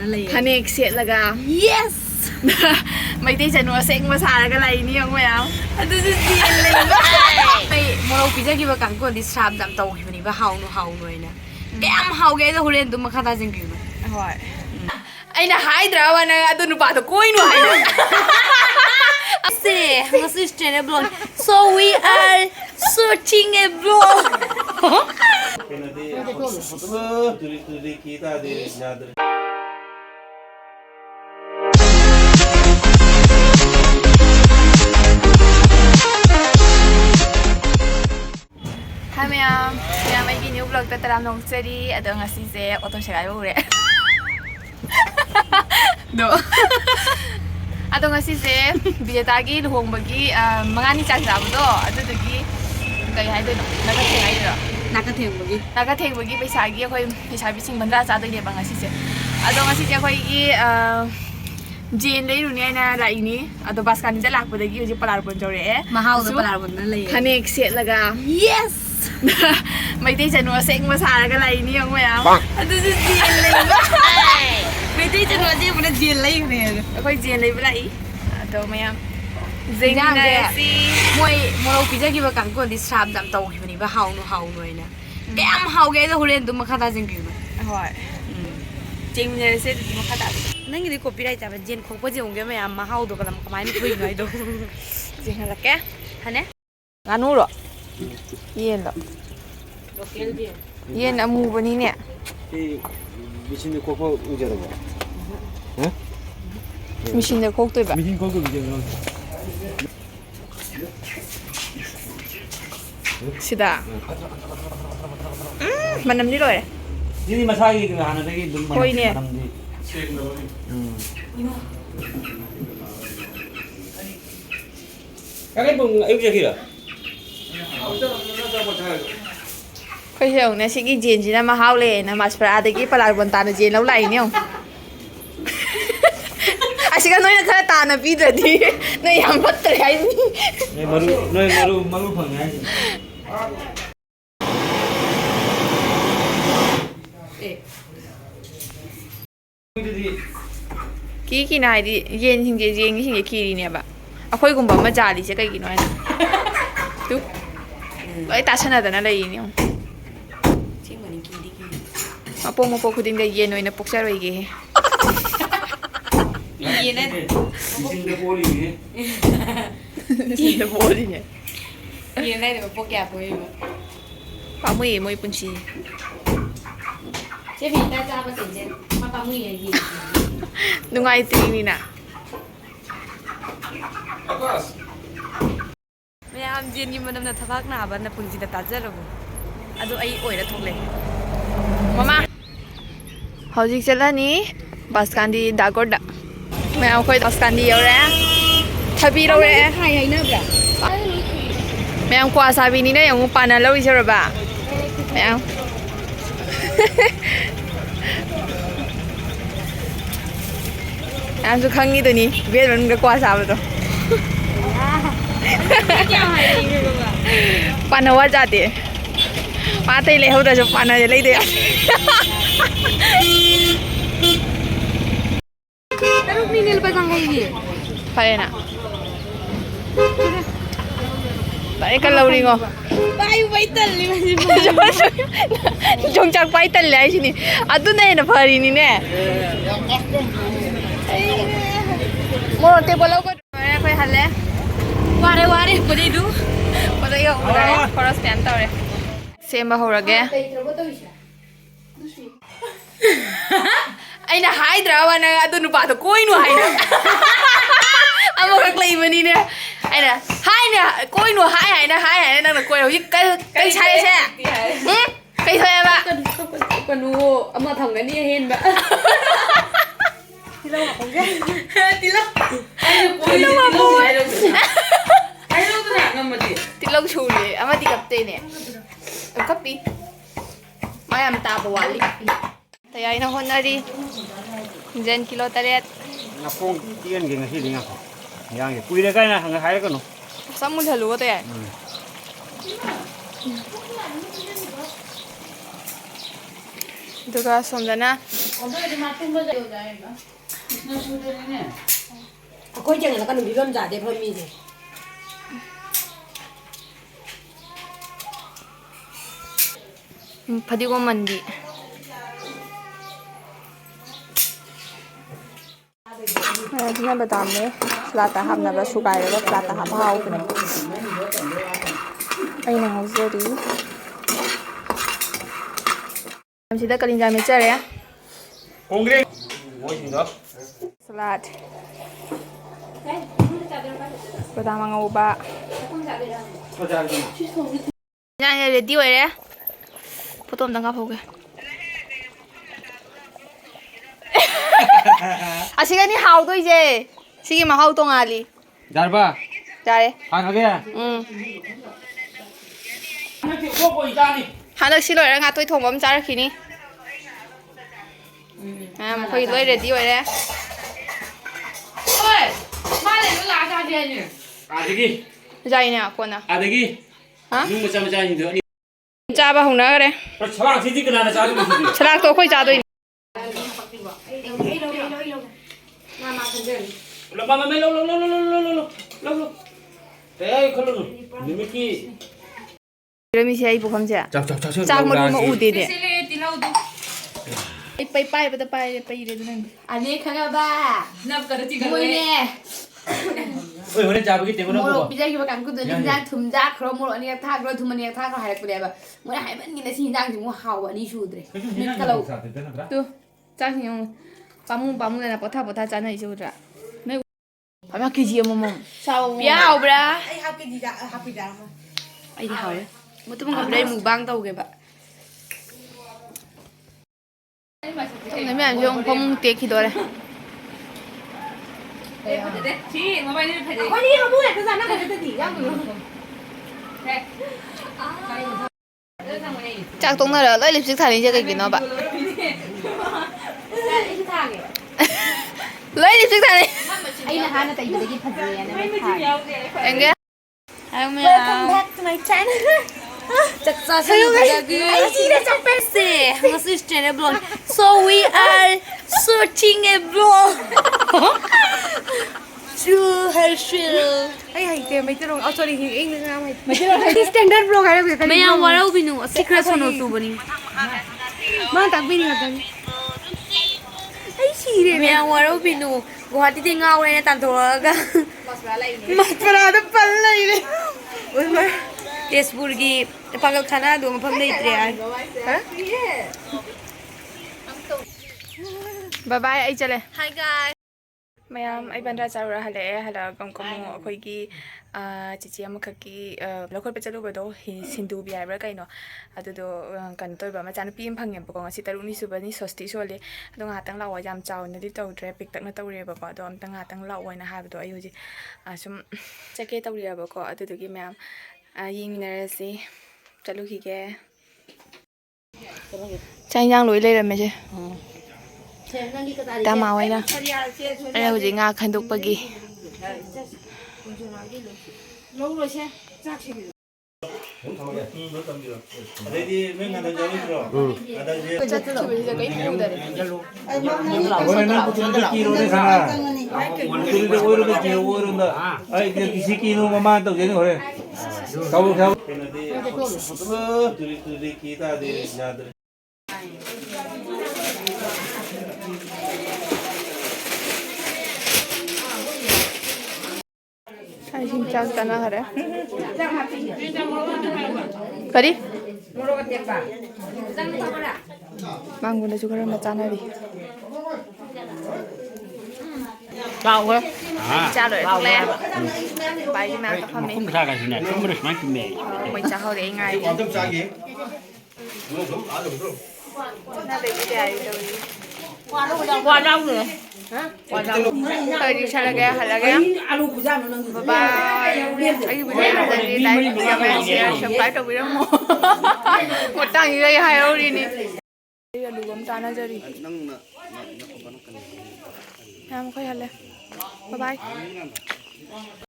Hanek setlaga. Yes. May tay sa nuwa seng masaraga lai ni ang mayam. Ado sa siyan lai ba? May morok pizza ki ba kangko di sab dam tau ki ni ba haw no ina. Kaya am haw ga da hulen dum makata jing ki ba. Hoy. Ay na hydra wa na ado no pa to koi no hay. Say, mas istene blog. So we are searching a blog. kita di nyadar. Hi ma'am, may new vlog ta taram nong seri ado ngasi se auto shagai ure. Do. Ado ngasi se bijatagi luhongbagi mangani chak jabdo adudagi kai haido nagatheng haido nagatheng paisa gi khoi paisa bising bandra cha doi ba ngasi se ado ngasi se khoi gi Jane lay runi aina laini ado baskani da lakpadagi hoji palarpon jore mahau da palarpon na lay hanek setlaga. Yes. May tay sa nuwa seng masaraga laini ang mayam. Ado sa Jane lay ba? may tay sa nuwa seng muna Jane lay ne akoy Jane lay ba lai ado mayam Jane na si morok pizza ki ba kangko di sab dam tau ki ni ba haw no ina kaya am haw ga da hulen dum makata jing ki ba. Hoy. Jane na se di makata. Nang ini copyright apa Jane kok aja ungge me amma haw do kalam kamain kui ngai do. Jane halake Hane? nganu ro yen lo Local dia. yen amu bani ne 미신의 코코 우자다 봐. 응? machine de kok toi ba 미신 코코 우자다. sida manam ni loi ini masahi itu hana lagi dum Koi ni. Kakek pun ayo kira. khoi heong ne sigi Jane ji na ma haw le na mas pra de gi palar bon ta na Jane lo lai ni ong asiga noi na khara ta na pi da di na yam pat tre ai ni maru phang ai. ki na di yen sing je jeng sing je ki ri ne ba akhoi gum ba ma ja li se kai gi noi na tu ai ta sana da na lai ni ong Sing mani ki di ki. apong mo po khuding ga yen noi na poksa roi ge Yen na 미신의 볼이. ni da boli ne yen na de pok ya poi ba. pa mui moi pun chi Che phi ta cha ba sin je. Ma pa mu ye yen. nungai tri ni na Mayam Jane gi manam na thabak na ba na pungji da tajarabu. Ado ai oira thokle. mama hojik chalani bus kandi dagoda मैं आपको बस कांदी हो रहा है थबी रो रहे हैं Hai hai na bra. मैं आपको आशा भी नहीं ना यंग पाना लो इसे रबा मैं आप जो खंगी तो नहीं बेर बन के क्वास आवे तो Kya hai ni ba. पाना हुआ जाते हैं पाते ले हो तो जो पाना ले दे Taruk ni nil pasang hai ni. phải nè tại cái lâu đi ngô Bai bai tal ni ba. Jong chak pai tal lai sini adu nei na phari ni ne mo te bolo ko na khoi halle Ware ko dei du. pada yo ora for stand tore semba horage aina hydra wa na adu nu pa to koi nu hai na amo ka klei mani ne aina hai na koi nu hai na nang na koi ho kai chai se kai thoi ba Kanu ama thang ga ni hen ba. Tilo ma kong ga. Tilo. Tilo ma po. Ai lo tu na ngamati. Tilong chuli ama di kapte ne kapi mayam ta bawali tayay na honari jen kilo taret Napong tiyan geng nasi linga ko. Yang ye kuire kai na hang hai ko no. samul halu to yay duga somdana ꯑꯩꯈꯣꯏ ꯆꯪꯉꯒ ꯀꯩꯅꯣ ꯐꯤꯕꯝ ꯆꯥꯗꯦ ꯐꯝꯃꯤꯁꯦ ꯐꯗꯤꯒꯣꯝ ꯃꯟꯗꯤ ꯑꯗꯨꯅ ꯕꯗꯥꯝꯅꯦ ꯁꯂꯥꯠꯇ ꯍꯥꯞꯅꯕ ꯁꯨꯒꯥꯏꯔꯒ ꯁꯂꯥꯠꯇ ꯍꯥꯞꯄ ꯍꯥꯎꯕꯅꯦ ꯑꯩꯅ ꯉꯧꯖꯔꯤ ꯁꯤꯗ ꯀꯂꯤꯡꯖꯥ ꯃꯦꯠꯆꯔꯦ ꯀꯣꯡꯒ꯭ꯔꯦ ꯃꯣꯏꯁꯤꯡꯗꯣ ꯁꯂꯥꯠ ꯕꯗꯥꯝ ꯑꯉꯧꯕ ꯏꯟꯖꯥꯡꯁꯦ ꯔꯦꯗꯤ ꯑꯣꯏꯔꯦ ꯐꯣꯇꯣ ꯑꯝꯇꯪ ꯀꯥꯞꯍꯧꯒꯦ ꯑꯁꯤꯒꯅꯤ ꯍꯥꯎꯗꯣꯏꯁꯦ ꯁꯤꯒꯤ ꯃꯍꯥꯎ ꯇꯣꯡꯉꯥꯜꯂꯤ ꯌꯥꯔꯕ ꯌꯥꯔꯦ ꯍꯥꯡꯉꯒꯦ ꯍꯟꯗꯛ ꯁꯤ ꯂꯣꯏꯔꯒ ꯉꯥꯇꯣꯏ ꯊꯣꯡꯕ ꯑꯃ ꯆꯥꯔꯛꯈꯤꯅꯤ ꯑꯩꯈꯣꯏ ꯂꯣꯏ ꯔꯦꯗꯤ ꯑꯣꯏꯔꯦ ꯑꯗꯒꯤ ꯌꯥꯏꯅꯦ ꯀꯣꯟꯅ ꯑꯗꯒꯤ ꯅꯨꯡ ꯃꯆꯥ ꯃꯆꯥꯁꯤꯡꯗꯣ ꯆꯥꯕ ꯍꯧꯅꯈ꯭ꯔꯦ ꯁꯂꯥꯛꯁꯤꯗꯤ ꯀꯅꯥꯅ ꯆꯥꯗꯣꯏꯅꯣ ꯁꯂꯥꯛꯇꯣ ꯑꯩꯈꯣꯏ ꯆꯥꯗꯣꯏꯅꯤ ꯔꯃꯤꯁꯦ ꯑꯩ ꯄꯨꯈꯝꯁꯦ ꯆꯥꯛ ꯃꯔꯨ ꯑꯃ ꯎꯗꯦꯅꯦ ꯑꯩ ꯄꯥꯏꯕꯗ ꯄꯩꯔꯦ ꯑꯗꯨ ꯅꯪ ꯑꯅꯦ ꯈꯪꯉꯕ ꯃꯣꯏꯅꯦ ꯍꯣꯏ ꯍꯣꯔꯦꯟ ꯆꯥꯕꯒꯤ ꯇꯦꯕꯜ ꯃꯣꯔꯣꯛ ꯄꯤꯖꯈꯤꯕ ꯀꯥꯡꯕꯨꯗꯣ ꯏꯟꯖꯥꯡ ꯊꯨꯝ ꯖꯥꯛꯈ꯭ꯔꯣ ꯃꯣꯔꯣꯛ ꯑꯅꯤꯔꯛ ꯊꯥꯈ꯭ꯔꯣ ꯊꯨꯝ ꯑꯅꯤꯔꯛ ꯊꯥꯈ꯭ꯔꯣ ꯍꯥꯏꯔꯛꯄꯅꯦꯕ ꯃꯣꯏꯅ ꯍꯥꯏꯃꯟꯒꯤꯅ ꯁꯤ ꯏꯟꯖꯥꯡꯁꯤ ꯑꯃꯨꯛ ꯍꯥꯎꯕ ꯑꯅꯤ ꯁꯨꯗ꯭ꯔꯦ ꯃꯤꯠꯀ ꯂꯧ ꯇꯨ ꯆꯥꯛꯁꯤ ꯌꯦꯡꯉꯨ ꯄꯥꯝꯃꯨꯗꯅ ꯄꯣꯊꯥ ꯆꯥꯅꯩꯁꯦ ꯎꯗ꯭ꯔꯥ ꯅꯣꯏ ꯑꯃ ꯀꯦꯖꯤ ꯑꯃꯃꯝ ꯌꯥꯎꯕ꯭ꯔꯥ ꯑꯩ ꯍꯥꯞꯄꯤꯗ ꯑꯩꯗꯤ ꯍꯥꯎꯔꯦ ꯃꯇꯨꯡ ꯉꯝꯕ꯭ꯔꯥ ꯑꯩ ꯃꯨꯛꯕꯥꯡ ꯇꯧꯒꯦꯕ ꯃꯌꯥꯝꯁꯦ ꯑꯃꯨꯛ ꯐꯃꯨꯡ ꯇꯦꯛꯈꯤꯗꯣꯔꯦ ꯆꯥꯛ ꯇꯣꯛꯅꯔꯒ ꯂꯣꯏ ꯂꯤꯞꯁꯇꯤꯛ ꯊꯥꯅꯩꯁꯦ ꯀꯩꯒꯤꯅꯣꯕ ꯂꯣꯏ ꯂꯤꯞꯁꯇꯤꯛ ꯊꯥꯅꯩ ꯑꯩꯅ ꯍꯥꯟꯅ ꯇꯩꯕꯗꯒꯤ ꯐꯖꯩꯌꯦꯅ ꯌꯦꯡꯒꯦ Welcome back to my channel. So we are searching a blog to her channel. ꯑꯩ ꯍꯩꯇꯦ ꯃꯩꯇꯩꯂꯣꯟ ꯁꯣꯔꯤ ꯏꯪꯂꯤꯁ ꯉꯥꯡ ꯍꯩꯇꯦ ꯃꯩꯇꯩꯂꯣꯟ ꯁ꯭ꯇꯦꯟꯗꯔ ꯕ꯭ꯂꯣꯛ ꯍꯥꯏꯔꯒ ꯃꯌꯥꯝ ꯋꯥꯔꯧꯕꯤꯅꯨ ꯁꯤꯀ꯭ꯔꯦꯠ ꯁꯣꯅꯣ ꯇꯨꯕꯅꯤ ꯃꯥ ꯇꯥꯛꯄꯤꯔꯤ ꯉꯥꯛꯇꯅꯤ ꯑꯩ ꯁꯤꯔꯦ ꯃꯌꯥꯝ ꯋꯥꯔꯧꯕꯤꯅꯨ ꯒꯨꯍꯥꯇꯤꯗꯤ ꯉꯥꯎꯔꯦꯅ ꯇꯥꯟꯊꯣꯔꯛꯑꯒ ꯃꯁꯄꯔꯥꯗ ꯄꯜ ꯂꯩꯔꯦ ꯇꯦꯖꯄꯨꯔꯒꯤ ꯄꯥꯒꯜꯈꯥꯅꯥꯗꯣ ꯃꯐꯝ ꯂꯩꯇ꯭ꯔꯦ ꯍꯥꯏ ꯕꯥꯏ ꯑꯩ ꯆꯠꯂꯦ Hi guys. ꯃꯌꯥꯝ ꯑꯩ ꯕꯟꯗ꯭ꯔꯥ ꯆꯥꯔꯨꯔ ꯍꯜꯂꯛꯑꯦ ꯍꯜꯂꯛꯑꯒ ꯑꯃꯨꯛ ꯑꯩꯈꯣꯏꯒꯤ ꯆꯤꯆꯦ ꯑꯃꯈꯛꯀꯤ ꯂꯧꯈꯠꯄ ꯆꯠꯂꯨꯕꯗꯣ ꯁꯤꯟꯗꯨꯕꯤ ꯍꯥꯏꯕ꯭ꯔꯥ ꯀꯩꯅꯣ ꯑꯗꯨꯗꯣ ꯀꯩꯅꯣ ꯇꯧꯕ ꯃꯆꯥꯅꯨꯄꯤ ꯑꯃ ꯐꯪꯉꯦꯕꯀꯣ ꯉꯁꯤ 5ꯅꯤ ꯁꯨꯕꯅꯤ ꯁꯣꯁꯇꯤ ꯁꯣꯜꯂꯤ ꯑꯗꯣ ꯉꯥꯏꯍꯥꯛꯇꯪ ꯂꯥꯛꯑꯣ ꯌꯥꯝ ꯆꯥꯎꯅꯗꯤ ꯇꯧꯗ꯭ꯔꯦ ꯄꯤꯛꯇꯛꯅ ꯇꯧꯔꯦꯕꯀꯣ ꯑꯗꯣ ꯑꯝꯇꯪ ꯉꯥꯏꯍꯥꯛꯇꯪ ꯂꯥꯛꯑꯣꯅ ꯍꯥꯏꯕꯗꯣ ꯑꯩ ꯍꯧꯖꯤꯛ ꯁꯨꯝ ꯆꯠꯀꯦ ꯇꯧꯔꯤꯑꯕꯀꯣ ꯑꯗꯨꯗꯨꯒꯤ ꯃꯌꯥꯝ ꯌꯦꯡꯃꯤꯟꯅꯔꯁꯤ ꯆꯠꯂꯨꯈꯤꯒꯦ ꯆꯥꯛ ꯏꯟꯖꯥꯡ ꯂꯣꯏ ꯂꯩꯔꯝꯃꯦꯁꯦ ꯇꯃꯥ ꯍꯣꯏꯅ ꯑꯩꯅ ꯍꯧꯖꯤꯛ ꯉꯥ ꯈꯟꯗꯣꯛꯄꯒꯤ ꯑꯩꯁꯤꯡ ꯆꯥꯛ ꯆꯥꯅꯈꯔꯦ ꯀꯔꯤ ꯃꯥꯡꯒꯣꯟꯗꯁꯨ ꯈꯔ ꯑꯃ ꯆꯥꯅꯔꯤ ꯆꯥ ꯂꯣꯏꯔꯦ ꯊꯣꯛꯂꯛꯑꯦ ꯕꯥꯏꯒꯤ ꯃꯅꯥꯛꯇ ꯐꯝꯃꯤ ꯃꯣꯏ ꯆꯥꯍꯧꯔꯦ ꯑꯩ ꯉꯥꯏꯔꯤ ꯆꯠꯅꯕꯒꯤ ꯇꯌꯥꯔꯤ ꯇꯧꯔꯤ ꯁꯥꯟꯅꯒꯦ ꯍꯜꯂꯒꯦ ꯕꯥꯏ ꯑꯩꯒꯤ ꯚꯤꯗꯤꯑꯣ ꯐꯖꯔꯗꯤ ꯂꯥꯏꯛ ꯀꯃꯦꯟ ꯁꯤꯌꯔ ꯁꯕꯁꯀ꯭ꯔꯥꯏꯕ ꯇꯧꯕꯤꯔꯝꯃꯣ ꯃꯇꯥꯡꯁꯤꯗ ꯑꯩ ꯍꯥꯏꯍꯧꯔꯤꯅꯤ ꯑꯩ ꯑꯂꯨꯒ ꯑꯃ ꯆꯥꯟꯅꯖꯔꯤ ꯌꯥꯝ ꯈꯣꯏꯍꯜꯂꯦ ꯕꯥꯏ